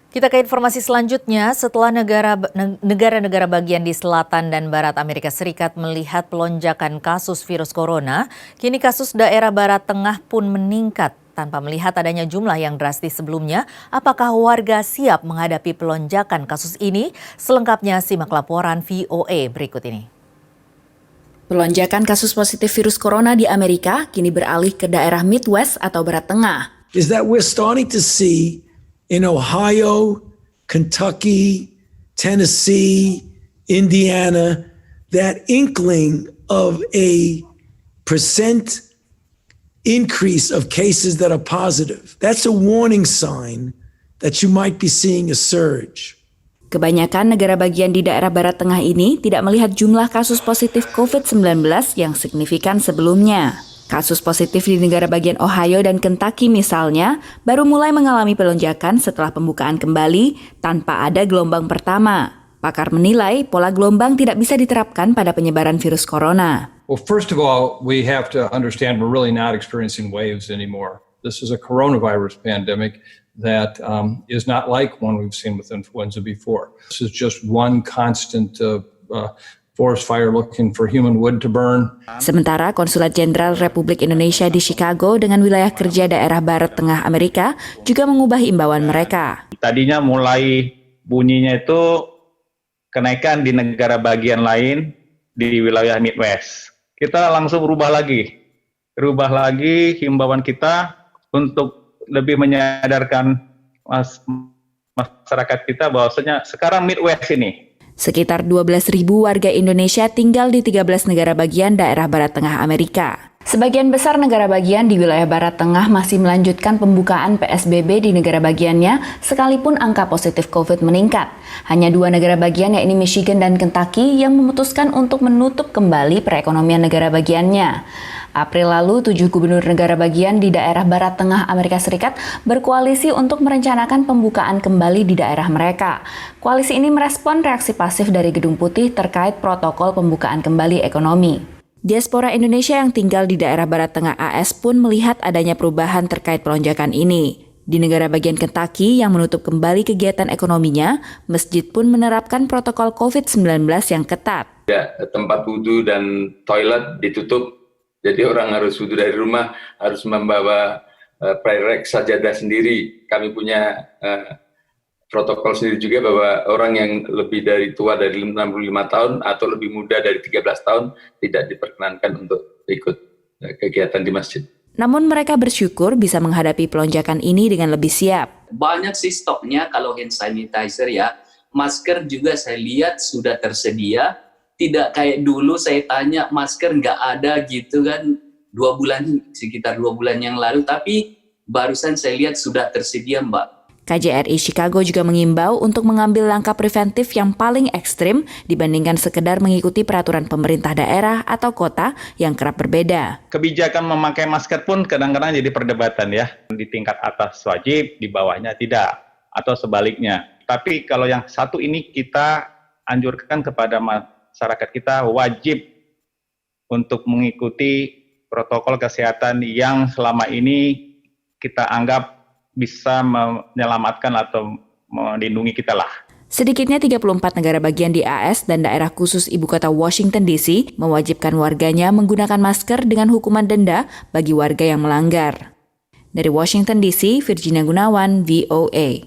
Kita ke informasi selanjutnya, setelah negara-negara bagian di selatan dan barat Amerika Serikat melihat pelonjakan kasus virus corona, kini kasus daerah barat tengah pun meningkat. Tanpa melihat adanya jumlah yang drastis sebelumnya, apakah warga siap menghadapi pelonjakan kasus ini? Selengkapnya simak laporan VOA berikut ini. Pelonjakan kasus positif virus corona di Amerika kini beralih ke daerah Midwest atau barat tengah. Is that we're starting to see in Ohio, Kentucky, Tennessee, Indiana, that inkling of a percent increase of cases that are positive. That's a warning sign that you might be seeing a surge. Kebanyakan negara bagian di daerah barat tengah ini tidak melihat jumlah kasus positif COVID-19 yang signifikan sebelumnya. Kasus positif di negara bagian Ohio dan Kentucky misalnya baru mulai mengalami pelonjakan setelah pembukaan kembali tanpa ada gelombang pertama. Pakar menilai pola gelombang tidak bisa diterapkan pada penyebaran virus corona. Well, first of all, we have to understand we're really not experiencing waves anymore. This is a coronavirus pandemic that is not like one we've seen with influenza before. This is just one constant forest fire looking for human wood to burn. Sementara Konsulat Jenderal Republik Indonesia di Chicago dengan wilayah kerja daerah Barat Tengah Amerika juga mengubah imbauan mereka. Tadinya mulai bunyinya itu kenaikan di negara bagian lain di wilayah Midwest. Kita langsung rubah lagi himbauan kita untuk lebih menyadarkan masyarakat kita bahwasanya sekarang Midwest ini. Sekitar 12.000 warga Indonesia tinggal di 13 negara bagian daerah Barat Tengah Amerika. Sebagian besar negara bagian di wilayah Barat Tengah masih melanjutkan pembukaan PSBB di negara bagiannya, sekalipun angka positif COVID meningkat. Hanya 2 negara bagian, yakni Michigan dan Kentucky, yang memutuskan untuk menutup kembali perekonomian negara bagiannya. April lalu, 7 gubernur negara bagian di daerah Barat Tengah Amerika Serikat berkoalisi untuk merencanakan pembukaan kembali di daerah mereka. Koalisi ini merespon reaksi pasif dari Gedung Putih terkait protokol pembukaan kembali ekonomi. Diaspora Indonesia yang tinggal di daerah Barat Tengah AS pun melihat adanya perubahan terkait pelonjakan ini. Di negara bagian Kentucky yang menutup kembali kegiatan ekonominya, masjid pun menerapkan protokol COVID-19 yang ketat. Ya, tempat wudhu dan toilet ditutup. Jadi orang harus wudhu dari rumah, harus membawa prayer sajadah sendiri. Kami punya protokol sendiri juga bahwa orang yang lebih dari tua dari 65 tahun atau lebih muda dari 13 tahun tidak diperkenankan untuk ikut kegiatan di masjid. Namun mereka bersyukur bisa menghadapi pelonjakan ini dengan lebih siap. Banyak sih stoknya kalau hand sanitizer ya. Masker juga saya lihat sudah tersedia. Tidak kayak dulu saya tanya masker nggak ada gitu kan sekitar 2 bulan yang lalu, tapi barusan saya lihat sudah tersedia Mbak. KJRI Chicago juga mengimbau untuk mengambil langkah preventif yang paling ekstrim dibandingkan sekedar mengikuti peraturan pemerintah daerah atau kota yang kerap berbeda. Kebijakan memakai masker pun kadang-kadang jadi perdebatan ya. Di tingkat atas wajib, di bawahnya tidak, atau sebaliknya. Tapi kalau yang satu ini kita anjurkan kepada masyarakat kita wajib untuk mengikuti protokol kesehatan yang selama ini kita anggap bisa menyelamatkan atau melindungi kita lah. Sedikitnya 34 negara bagian di AS dan daerah khusus ibu kota Washington DC mewajibkan warganya menggunakan masker dengan hukuman denda bagi warga yang melanggar. Dari Washington DC, Virginia Gunawan, VOA.